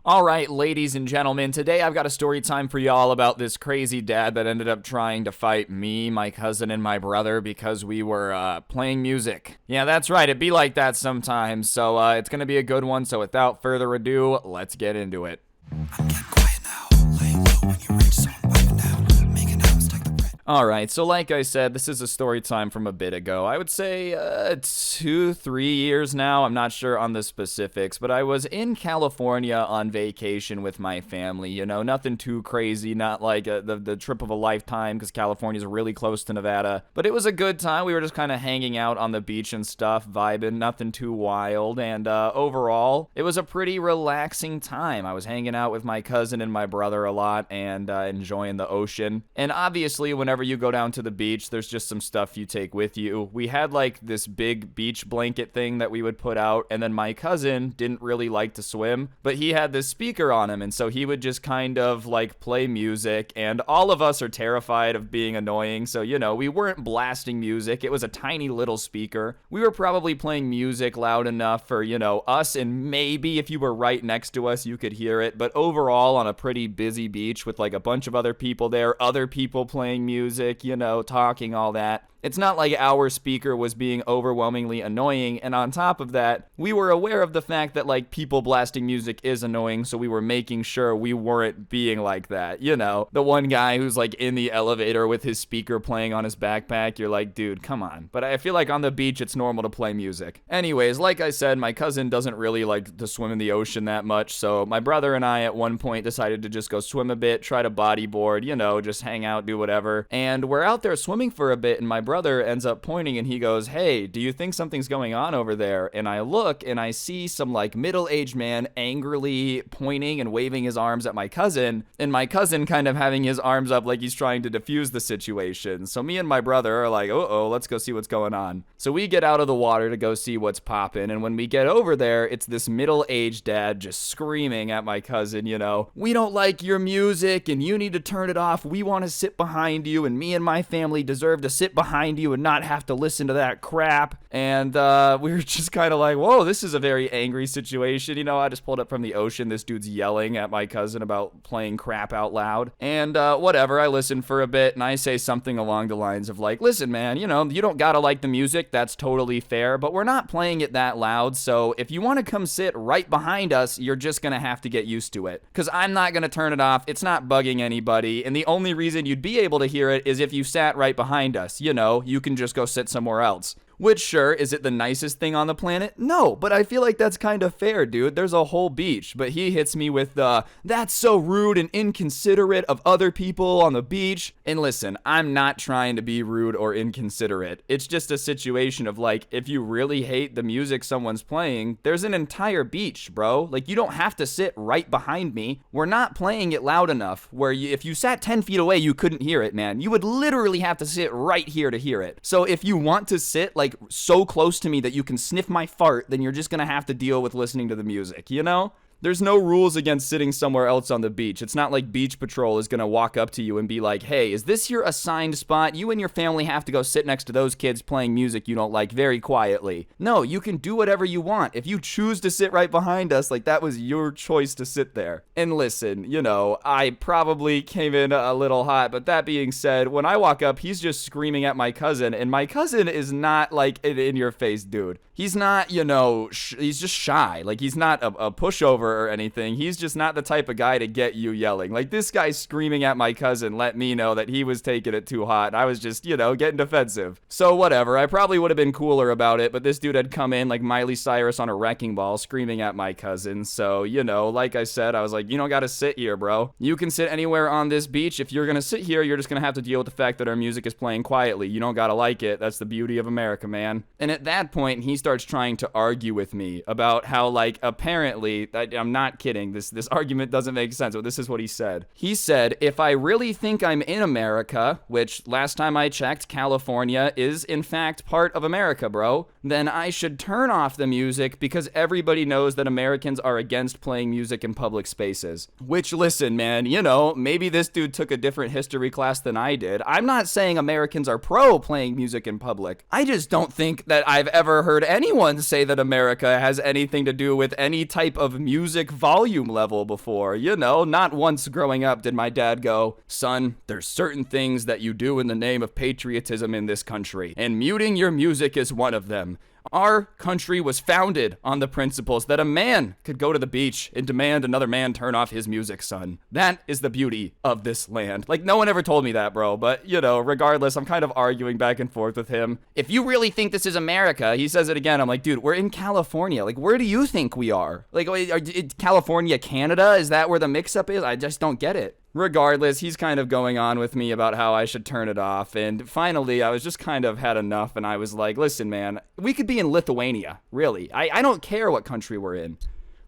All right, ladies and gentlemen, today I've got a story time for y'all about this crazy dad that ended up trying to fight me, my cousin, and my brother because we were playing music. Yeah, that's right, it be like that sometimes, so it's gonna be a good one, so without further ado, let's get into it. I'm getting quiet now, laying low when you reach zone, wiping out, making out, stack the bread. Alright, so like I said, this is a story time from a bit ago. I would say 2-3 years now. I'm not sure on the specifics, but I was in California on vacation with my family. You know, nothing too crazy, not like the trip of a lifetime because California's really close to Nevada. But it was a good time. We were just kind of hanging out on the beach and stuff, vibing, nothing too wild. And overall, it was a pretty relaxing time. I was hanging out with my cousin and my brother a lot and enjoying the ocean. And obviously, whenever you go down to the beach, there's just some stuff you take with you. We had like this big beach blanket thing that we would put out, and then my cousin didn't really like to swim, but he had this speaker on him, and so he would just kind of like play music, and all of us are terrified of being annoying, so you know, we weren't blasting music. It was a tiny little speaker. We were probably playing music loud enough for, you know, us, and maybe if you were right next to us, you could hear it, but overall on a pretty busy beach with like a bunch of other people there, other people playing music, you know, talking, all that. It's not like our speaker was being overwhelmingly annoying, and on top of that, we were aware of the fact that, like, people blasting music is annoying, so we were making sure we weren't being like that, you know? The one guy who's, like, in the elevator with his speaker playing on his backpack, you're like, dude, come on. But I feel like on the beach, it's normal to play music. Anyways, like I said, my cousin doesn't really like to swim in the ocean that much, so my brother and I at one point decided to just go swim a bit, try to bodyboard, you know, just hang out, do whatever. And we're out there swimming for a bit, and my brother ends up pointing and he goes, "Hey, do you think something's going on over there?" And I look and I see some like middle-aged man angrily pointing and waving his arms at my cousin, and my cousin kind of having his arms up like he's trying to defuse the situation. So me and my brother are like, uh-oh, let's go see what's going on. So we get out of the water to go see what's poppin', and when we get over there, it's this middle-aged dad just screaming at my cousin, you know, "We don't like your music and you need to turn it off. We want to sit behind you, and me and my family deserve to sit behind you and not have to listen to that crap." And we were just kind of like, whoa, this is a very angry situation. You know, I just pulled up from the ocean. This dude's yelling at my cousin about playing crap out loud. And whatever, I listened for a bit and I say something along the lines of like, "Listen, man, you know, you don't gotta like the music. That's totally fair, but we're not playing it that loud. So if you want to come sit right behind us, you're just gonna have to get used to it. Because I'm not gonna turn it off. It's not bugging anybody. And the only reason you'd be able to hear it is if you sat right behind us. You know, you can just go sit somewhere else." Which, sure, is it the nicest thing on the planet? No, but I feel like that's kind of fair, dude. There's a whole beach. But he hits me with the, "That's so rude and inconsiderate of other people on the beach." And listen, I'm not trying to be rude or inconsiderate. It's just a situation of like, if you really hate the music someone's playing, there's an entire beach, bro. Like, you don't have to sit right behind me. We're not playing it loud enough where if you sat 10 feet away, you couldn't hear it, man. You would literally have to sit right here to hear it. So if you want to sit like so close to me that you can sniff my fart, then you're just gonna have to deal with listening to the music, you know? There's no rules against sitting somewhere else on the beach. It's not like Beach Patrol is gonna walk up to you and be like, "Hey, is this your assigned spot? You and your family have to go sit next to those kids playing music you don't like very quietly." No, you can do whatever you want. If you choose to sit right behind us, like that was your choice to sit there. And listen, you know, I probably came in a little hot, but that being said, when I walk up, he's just screaming at my cousin, and my cousin is not like an in-your-face dude. He's not, you know, he's just shy. Like, he's not a pushover or anything. He's just not the type of guy to get you yelling. Like, this guy screaming at my cousin let me know that he was taking it too hot. I was just, you know, getting defensive. So whatever, I probably would have been cooler about it, but this dude had come in like Miley Cyrus on a wrecking ball screaming at my cousin. So, you know, like I said, I was like, you don't gotta sit here, bro. You can sit anywhere on this beach. If you're gonna sit here, you're just gonna have to deal with the fact that our music is playing quietly. You don't gotta like it. That's the beauty of America, man. And at that point, he starts trying to argue with me about how, like, apparently, I'm not kidding, this argument doesn't make sense, but this is what he said. He said, "If I really think I'm in America," which last time I checked, California is in fact part of America, bro, "then I should turn off the music because everybody knows that Americans are against playing music in public spaces." Which, listen, man, you know, maybe this dude took a different history class than I did. I'm not saying Americans are pro playing music in public. I just don't think that I've ever heard anyone say that America has anything to do with any type of music volume level before. You know, not once growing up did my dad go, son, there's certain things that you do in the name of patriotism in this country, and muting your music is one of them. Our country was founded on the principles that a man could go to the beach and demand another man turn off his music, son. That is the beauty of this land. Like, no one ever told me that, bro. But, you know, regardless, I'm kind of arguing back and forth with him. If you really think this is America, he says it again. I'm like, dude, we're in California. Like, where do you think we are? Like, California, Canada? Is that where the mix-up is? I just don't get it. Regardless, he's kind of going on with me about how I should turn it off, and finally, I was just kind of had enough, and I was like, listen, man, we could be in Lithuania, really. I don't care what country we're in.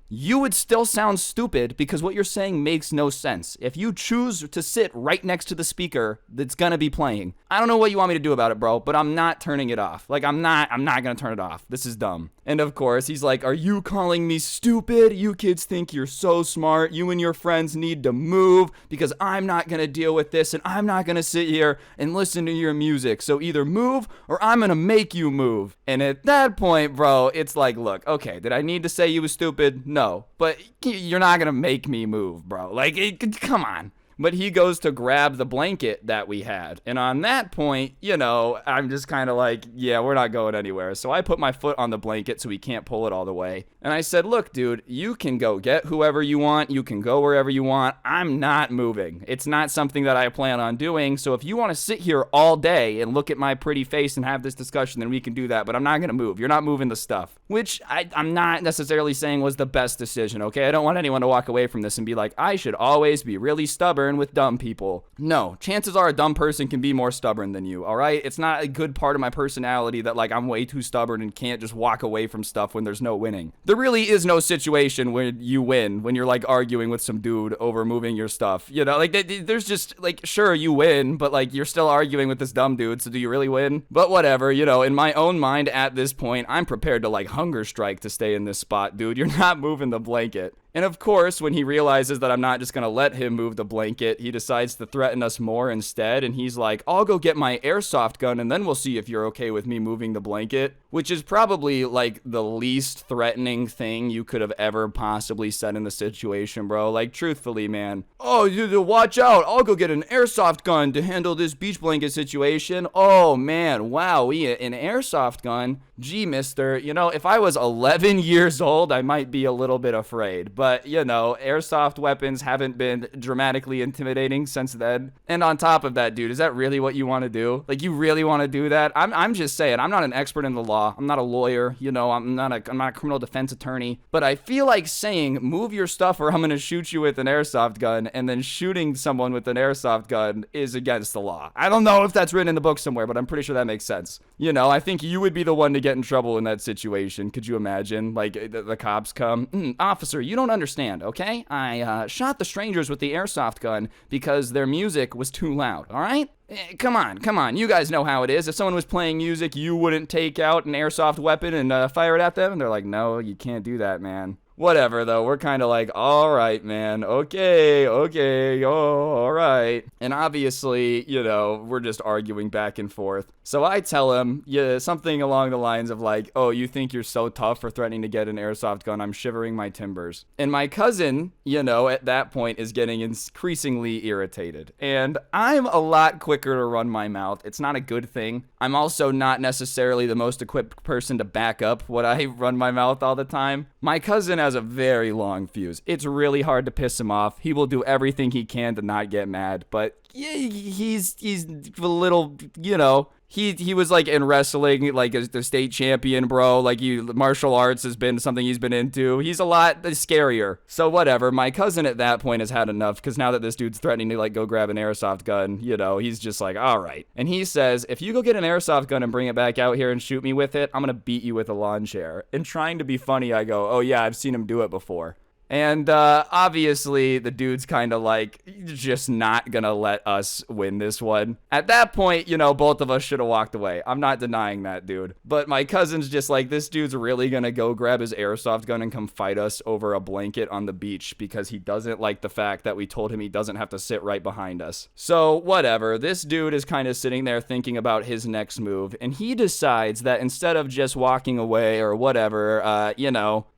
You would still sound stupid because what you're saying makes no sense. If you choose to sit right next to the speaker that's gonna be playing, I don't know what you want me to do about it, bro, but I'm not turning it off. Like, I'm not gonna turn it off. This is dumb. And of course, he's like, are you calling me stupid? You kids think you're so smart. You and your friends need to move because I'm not gonna deal with this and I'm not gonna sit here and listen to your music. So either move or I'm gonna make you move. And at that point, bro, it's like, look, okay, did I need to say you was stupid? No, but you're not gonna make me move, bro. Like, come on. But he goes to grab the blanket that we had. And on that point, you know, I'm just kind of like, yeah, we're not going anywhere. So I put my foot on the blanket so he can't pull it all the way. And I said, look, dude, you can go get whoever you want. You can go wherever you want. I'm not moving. It's not something that I plan on doing. So if you want to sit here all day and look at my pretty face and have this discussion, then we can do that. But I'm not going to move. You're not moving the stuff. Which I'm not necessarily saying was the best decision, okay? I don't want anyone to walk away from this and be like, I should always be really stubborn with dumb people. No, chances are a dumb person can be more stubborn than you, all right? It's not a good part of my personality that, like, I'm way too stubborn and can't just walk away from stuff when there's no winning. There really is no situation where you win when you're, like, arguing with some dude over moving your stuff. You know, like, there's just, like, sure, you win, but, like, you're still arguing with this dumb dude, so do you really win? But whatever, you know, in my own mind at this point, I'm prepared to, like, hunger strike to stay in this spot, dude. You're not moving the blanket. And of course, when he realizes that I'm not just going to let him move the blanket, he decides to threaten us more instead. And he's like, I'll go get my airsoft gun and then we'll see if you're okay with me moving the blanket. Which is probably like the least threatening thing you could have ever possibly said in the situation, bro. Like, truthfully, man. Oh, watch out. I'll go get an airsoft gun to handle this beach blanket situation. Oh, man. Wow. An airsoft gun? Gee, mister. You know, if I was 11 years old, I might be a little bit afraid. But, you know, airsoft weapons haven't been dramatically intimidating since then. And on top of that, dude, is that really what you want to do? Like, you really want to do that? I'm just saying, I'm not an expert in the law. I'm not a lawyer, you know, I'm not a criminal defense attorney, but I feel like saying, move your stuff or I'm going to shoot you with an airsoft gun, and then shooting someone with an airsoft gun is against the law. I don't know if that's written in the book somewhere, but I'm pretty sure that makes sense. You know, I think you would be the one to get in trouble in that situation. Could you imagine? Like, the cops come, officer, you don't understand, okay? I shot the strangers with the airsoft gun because their music was too loud, all right? Come on. You guys know how it is. If someone was playing music, you wouldn't take out an airsoft weapon and fire it at them? And they're like, no, you can't do that, man. Whatever, though. We're kind of like, all right, man. Okay. Oh, all right. And obviously, you know, we're just arguing back and forth. So I tell him, yeah, something along the lines of like, oh, you think you're so tough for threatening to get an airsoft gun? I'm shivering my timbers. And my cousin, you know, at that point is getting increasingly irritated. And I'm a lot quicker to run my mouth. It's not a good thing. I'm also not necessarily the most equipped person to back up what I run my mouth all the time. My cousin has a very long fuse. It's really hard to piss him off. He will do everything he can to not get mad, but he's a little, you know, he was like in wrestling, like the state champion, bro. Like martial arts has been something he's been into. He's a lot scarier. So whatever. My cousin at that point has had enough because now that this dude's threatening to like go grab an airsoft gun, you know, he's just like, all right. And he says, if you go get an airsoft gun and bring it back out here and shoot me with it, I'm gonna beat you with a lawn chair. And trying to be funny, I go, oh yeah, I've seen him do it before. And obviously, the dude's kind of like, just not gonna let us win this one. At that point, both of us should have walked away. I'm not denying that, dude. But my cousin's just like, this dude's really gonna go grab his airsoft gun and come fight us over a blanket on the beach because he doesn't like the fact that we told him he doesn't have to sit right behind us. So, whatever. This dude is kind of sitting there thinking about his next move, and he decides that instead of just walking away or whatever,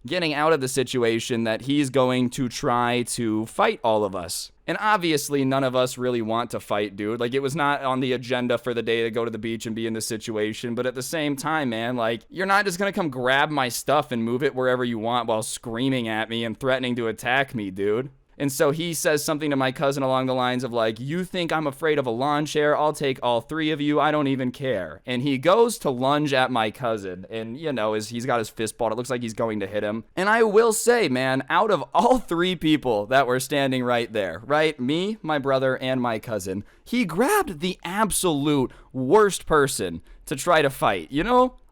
getting out of the situation, that he's going to try to fight all of us. And obviously, none of us really want to fight, dude. Like, it was not on the agenda for the day to go to the beach and be in this situation. But at the same time, man, like, you're not just gonna come grab my stuff and move it wherever you want while screaming at me and threatening to attack me, dude. And so he says something to my cousin along the lines of like, you think I'm afraid of a lawn chair? I'll take all three of you. I don't even care. And he goes to lunge at my cousin. And, he's got his fist balled. It looks like he's going to hit him. And I will say, man, out of all three people that were standing right there, right? Me, my brother, and my cousin, he grabbed the absolute worst person to try to fight,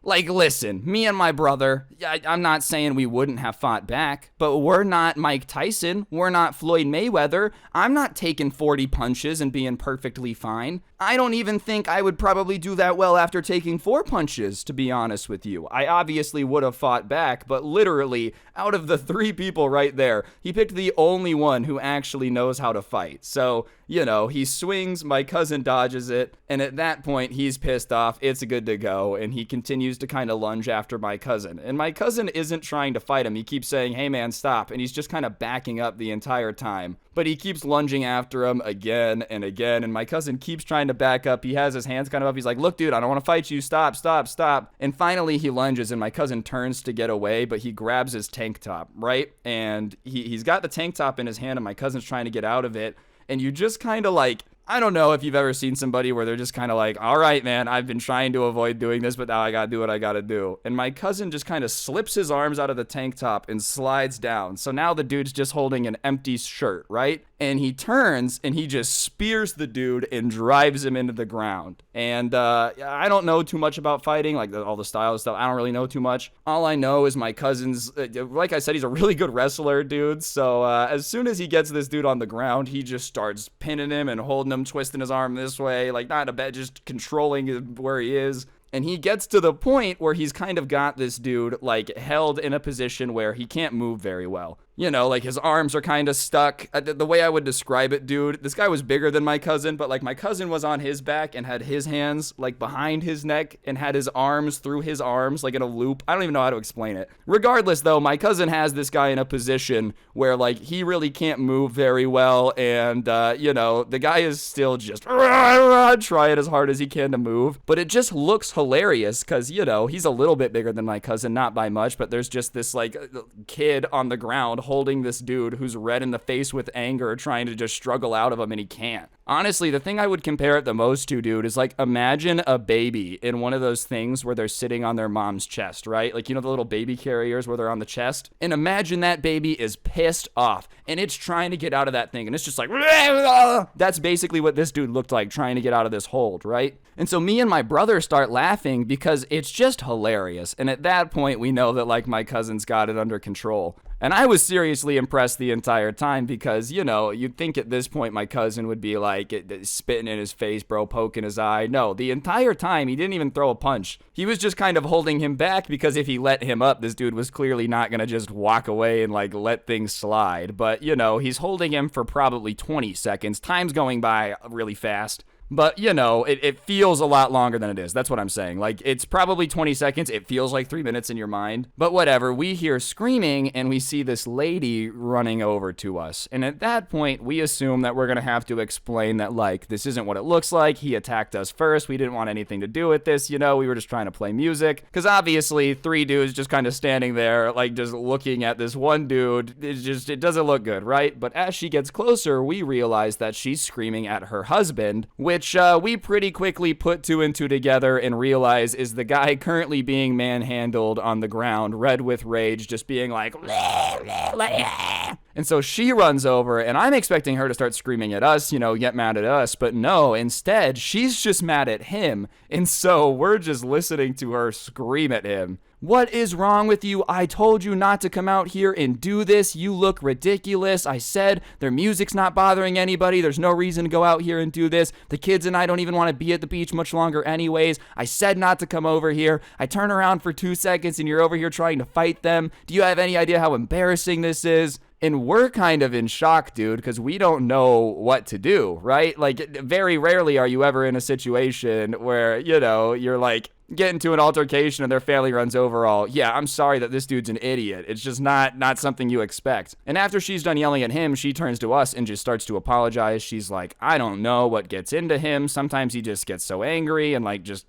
Like, listen, me and my brother, I'm not saying we wouldn't have fought back, but we're not Mike Tyson. We're not Floyd Mayweather. I'm not taking 40 punches and being perfectly fine. I don't even think I would probably do that well after taking 4 punches, to be honest with you. I obviously would have fought back, but literally, out of the 3 people right there, he picked the only one who actually knows how to fight. So, he swings, my cousin dodges it, and at that point, he's pissed off. It's good to go, and he continues to kind of lunge after my cousin. And my cousin isn't trying to fight him. He keeps saying, hey man, stop. And he's just kind of backing up the entire time. But he keeps lunging after him again and again. And my cousin keeps trying to back up. He has his hands kind of up. He's like, look, dude, I don't want to fight you. Stop, stop, stop. And finally he lunges and my cousin turns to get away, but he grabs his tank top, right? And he's got the tank top in his hand and my cousin's trying to get out of it. And you just kind of like, I don't know if you've ever seen somebody where they're just kind of like, all right, man, I've been trying to avoid doing this, but now I gotta do what I gotta do. And my cousin just kind of slips his arms out of the tank top and slides down. So now the dude's just holding an empty shirt, right? And he turns and he just spears the dude and drives him into the ground. And I don't know too much about fighting, like all the style stuff. I don't really know too much. All I know is my cousin's, like I said, he's a really good wrestler, dude. So as soon as he gets this dude on the ground, he just starts pinning him and holding him, twisting his arm this way, like not a bit, just controlling where he is. And he gets to the point where he's kind of got this dude like held in a position where he can't move very well. Like his arms are kind of stuck. The way I would describe it, dude, this guy was bigger than my cousin, but like my cousin was on his back and had his hands like behind his neck and had his arms through his arms like in a loop. I don't even know how to explain it. Regardless though, my cousin has this guy in a position where like he really can't move very well. And, the guy is still just trying as hard as he can to move. But it just looks hilarious because, he's a little bit bigger than my cousin, not by much, but there's just this like kid on the ground holding this dude who's red in the face with anger, trying to just struggle out of him, and he can't. Honestly, the thing I would compare it the most to, dude, is like imagine a baby in one of those things where they're sitting on their mom's chest, right? Like, the little baby carriers where they're on the chest. And imagine that baby is pissed off and it's trying to get out of that thing. And it's just like, that's basically what this dude looked like trying to get out of this hold, right? And so me and my brother start laughing because it's just hilarious. And at that point, we know that like my cousin's got it under control. And I was seriously impressed the entire time because, you'd think at this point my cousin would be like spitting in his face, bro, poking his eye. No, the entire time he didn't even throw a punch. He was just kind of holding him back because if he let him up, this dude was clearly not going to just walk away and like let things slide. But, he's holding him for probably 20 seconds. Time's going by really fast. But, it feels a lot longer than it is. That's what I'm saying. Like, it's probably 20 seconds. It feels like 3 minutes in your mind. But whatever. We hear screaming, and we see this lady running over to us. And at that point, we assume that we're going to have to explain that, like, this isn't what it looks like. He attacked us first. We didn't want anything to do with this. We were just trying to play music. Because obviously, 3 dudes just kind of standing there, like, just looking at this one dude. It doesn't look good, right? But as she gets closer, we realize that she's screaming at her husband, which we pretty quickly put 2 and 2 together and realize is the guy currently being manhandled on the ground, red with rage, just being like, and so she runs over, and I'm expecting her to start screaming at us, get mad at us, but no, instead, she's just mad at him, and so we're just listening to her scream at him, What is wrong with you? I told you not to come out here and do this. You look ridiculous. I said their music's not bothering anybody. There's no reason to go out here and do this. The kids and I don't even want to be at the beach much longer anyways. I said not to come over here. I turn around for 2 seconds and you're over here trying to fight them. Do you have any idea how embarrassing this is? And we're kind of in shock, dude, because we don't know what to do, right? Like, very rarely are you ever in a situation where, you're like, get into an altercation and their family runs over all. Yeah, I'm sorry that this dude's an idiot. It's just not something you expect. And after she's done yelling at him, she turns to us and just starts to apologize. She's like, I don't know what gets into him. Sometimes he just gets so angry and like just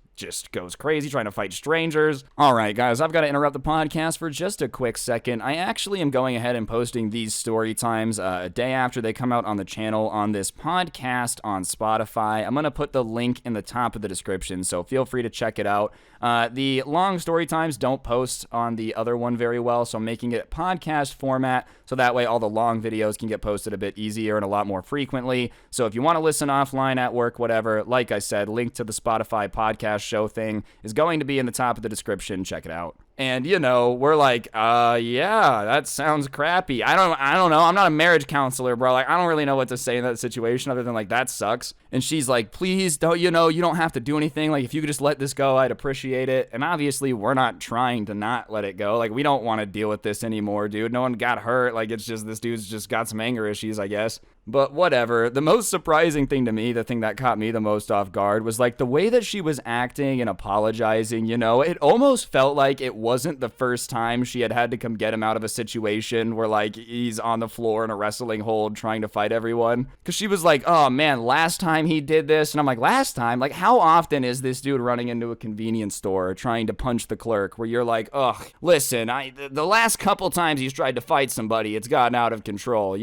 goes crazy trying to fight strangers. All right, guys, I've got to interrupt the podcast for just a quick second. I actually am going ahead and posting these story times a day after they come out on the channel on this podcast on Spotify. I'm going to put the link in the top of the description, so feel free to check it out. The long story times don't post on the other one very well, so I'm making it podcast format, so that way all the long videos can get posted a bit easier and a lot more frequently. So if you want to listen offline at work, whatever, like I said, link to the Spotify podcast show thing is going to be in the top of the description. Check it out. And, we're like, yeah, that sounds crappy. I don't know. I'm not a marriage counselor, bro. Like, I don't really know what to say in that situation other than, like, that sucks. And she's like, please, don't, you don't have to do anything. Like, if you could just let this go, I'd appreciate it. And obviously, we're not trying to not let it go. Like, we don't want to deal with this anymore, dude. No one got hurt. Like, it's just this dude's just got some anger issues, I guess. But whatever. The most surprising thing to me, the thing that caught me the most off guard, was like the way that she was acting and apologizing. It almost felt like it wasn't the first time she had to come get him out of a situation where like he's on the floor in a wrestling hold trying to fight everyone. Because she was like, oh man, last time he did this. And I'm like, last time? Like, how often is this dude running into a convenience store trying to punch the clerk where you're like, ugh, listen, the last couple times he's tried to fight somebody, it's gotten out of control,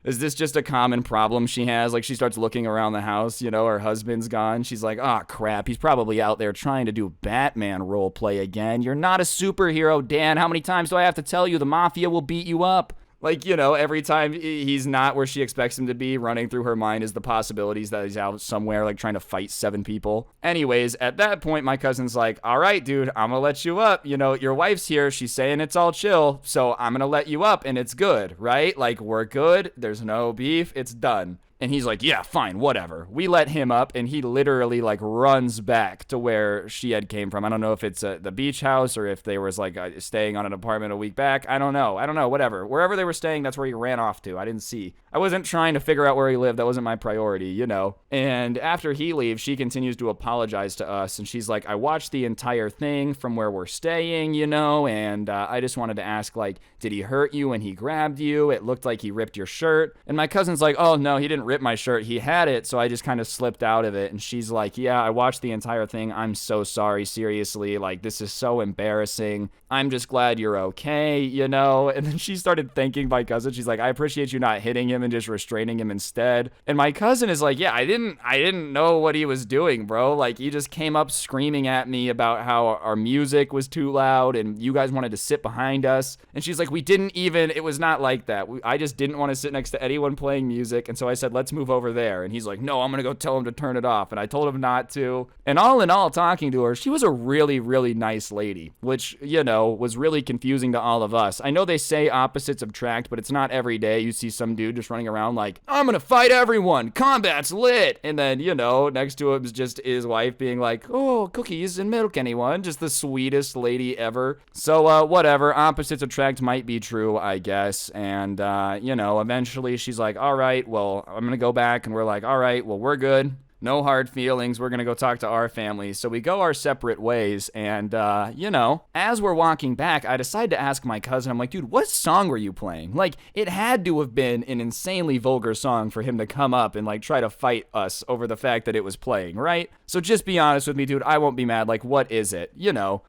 Is this just a common problem she has? Like, she starts looking around the house, her husband's gone. She's like, oh crap, he's probably out there trying to do Batman role play again. You're not a superhero, Dan. How many times do I have to tell you the mafia will beat you up? Like, every time he's not where she expects him to be, running through her mind is the possibilities that he's out somewhere, like, trying to fight 7 people. Anyways, at that point, my cousin's like, all right, dude, I'm gonna let you up. Your wife's here. She's saying it's all chill, so I'm gonna let you up, and it's good, right? Like, we're good. There's no beef. It's done. And he's like, yeah, fine, whatever. We let him up, and he literally, like, runs back to where she had came from. I don't know if it's the beach house or if they was, like, staying on an apartment a week back. I don't know, whatever. Wherever they were staying, that's where he ran off to. I didn't see. I wasn't trying to figure out where he lived. That wasn't my priority, And after he leaves, she continues to apologize to us, and she's like, I watched the entire thing from where we're staying, and I just wanted to ask, like, did he hurt you when he grabbed you? It looked like he ripped your shirt. And my cousin's like, oh, no, he didn't rip my shirt. He had it, so I just kind of slipped out of it. And she's like, yeah, I watched the entire thing. I'm so sorry, seriously. Like, this is so embarrassing. I'm just glad you're okay, And then she started thanking my cousin. She's like, I appreciate you not hitting him and just restraining him instead. And my cousin is like, yeah, I didn't know what he was doing, bro. Like, he just came up screaming at me about how our music was too loud and you guys wanted to sit behind us. And she's like, it was not like that. I just didn't want to sit next to anyone playing music. And so I said, let's move over there. And he's like, no, I'm going to go tell him to turn it off. And I told him not to. And all in all, talking to her, she was a really, really nice lady, which, was really confusing to all of us. I know they say opposites attract, but it's not every day you see some dude just running around like, I'm going to fight everyone. Combat's lit. And then, next to him is just his wife being like, oh, cookies and milk, anyone? Just the sweetest lady ever. So, whatever. Opposites attract might be true, I guess. And, eventually she's like, all right, well, I'm going to go back. And we're like, all right, well, we're good. No hard feelings. We're going to go talk to our families. So we go our separate ways. And, as we're walking back, I decide to ask my cousin, I'm like, dude, what song were you playing? Like, it had to have been an insanely vulgar song for him to come up and, like, try to fight us over the fact that it was playing, right? So just be honest with me, dude. I won't be mad. Like, what is it?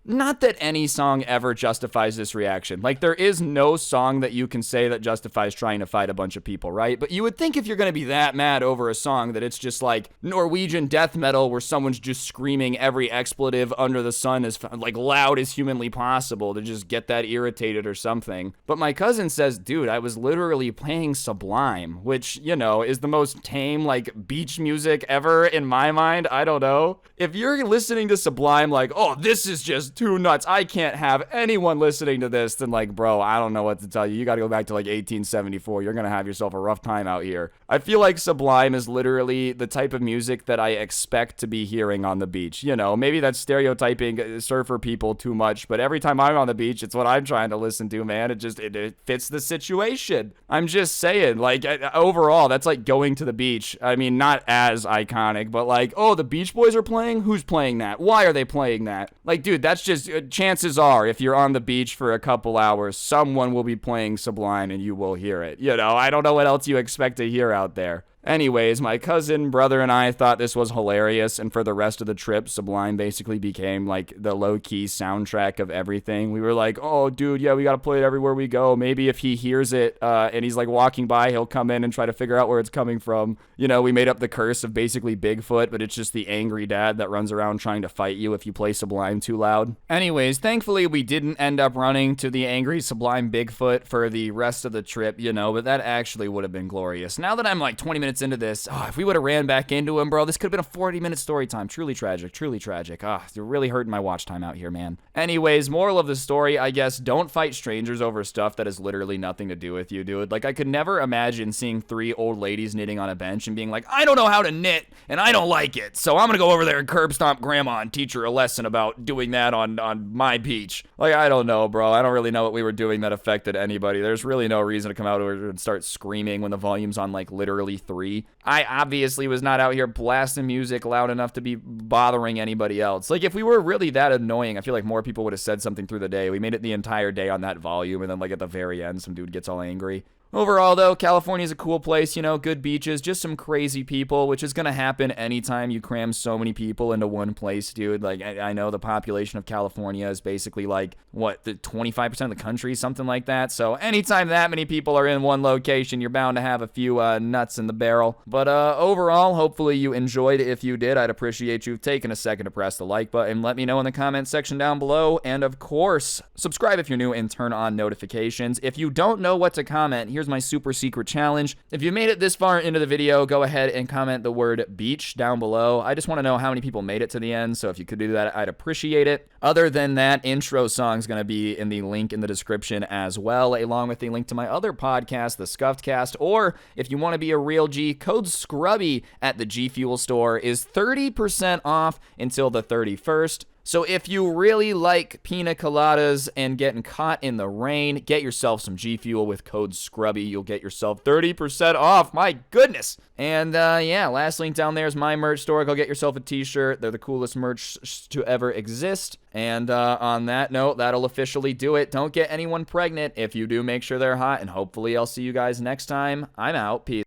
Not that any song ever justifies this reaction. Like, there is no song that you can say that justifies trying to fight a bunch of people, right? But you would think if you're going to be that mad over a song that it's just, like, Norwegian death metal where someone's just screaming every expletive under the sun as like loud as humanly possible to just get that irritated or something. But my cousin says, dude, I was literally playing Sublime, which, you know, is the most tame like beach music ever in my mind. I don't know. If you're listening to Sublime like, oh, this is just too nuts, I can't have anyone listening to this, then like, bro, I don't know what to tell you. You got to go back to like 1874. You're gonna have yourself a rough time out here. I feel like Sublime is literally the type of music that I expect to be hearing on the beach. You know, maybe that's stereotyping surfer people too much, but every time I'm on the beach, it's what I'm trying to listen to, man. It fits the situation. I'm just saying, like, overall, that's like going to the beach. I mean, not as iconic, but like, oh, the Beach Boys are playing? Who's playing that? Why are they playing that? Like, dude, that's just, chances are, if you're on the beach for a couple hours, someone will be playing Sublime and you will hear it. You know, I don't know what else you expect to hear out there. Anyways, my cousin, brother, and I thought this was hilarious, and for the rest of the trip, Sublime basically became, like, the low-key soundtrack of everything. We were like, oh, dude, yeah, we gotta play it everywhere we go. Maybe if he hears it, and he's, like, walking by, he'll come in and try to figure out where it's coming from. You know, we made up the curse of basically Bigfoot, but it's just the angry dad that runs around trying to fight you if you play Sublime too loud. Anyways, thankfully, we didn't end up running to the angry Sublime Bigfoot for the rest of the trip, you know, but that actually would have been glorious. Now that I'm, like, 20 minutes into this, if we would have ran back into him, bro, this could have been a 40-minute story time. Truly tragic, truly tragic. You're really hurting my watch time out here, man. Anyways, moral of the story, I guess, don't fight strangers over stuff that has literally nothing to do with you, dude. Like, I could never imagine seeing 3 old ladies knitting on a bench and being like, I don't know how to knit, and I don't like it, so I'm gonna go over there and curb stomp grandma and teach her a lesson about doing that on my beach. Like, I don't know, bro. I don't really know what we were doing that affected anybody. There's really no reason to come out and start screaming when the volume's on, like, literally 3. I obviously was not out here blasting music loud enough to be bothering anybody else. Like, if we were really that annoying, I feel like more people would have said something through the day. We made it the entire day on that volume, and then, like, at the very end, some dude gets all angry. Overall, though, California's a cool place, you know, good beaches, just some crazy people, which is going to happen anytime you cram so many people into one place, dude. Like, I know the population of California is basically, like, what, the 25% of the country, something like that. So anytime that many people are in one location, you're bound to have a few nuts in the barrel. But overall, hopefully you enjoyed it. If you did, I'd appreciate you taking a second to press the like button. Let me know in the comment section down below. And, of course, subscribe if you're new and turn on notifications. If you don't know what to comment, here's my super secret challenge. If you made it this far into the video, go ahead and comment the word beach down below. I just want to know how many people made it to the end, so if you could do that, I'd appreciate it. Other than that, intro song's going to be in the link in the description as well, along with the link to my other podcast, The Scuffed Cast, or if you want to be a real G, code SCRUBBY at the G Fuel store is 30% off until the 31st. So if you really like pina coladas and getting caught in the rain, get yourself some G Fuel with code SCRUBBY. You'll get yourself 30% off. My goodness. And yeah, last link down there is my merch store. Go get yourself a t-shirt. They're the coolest merch to ever exist. And on that note, that'll officially do it. Don't get anyone pregnant. If you do, make sure they're hot. And hopefully I'll see you guys next time. I'm out. Peace.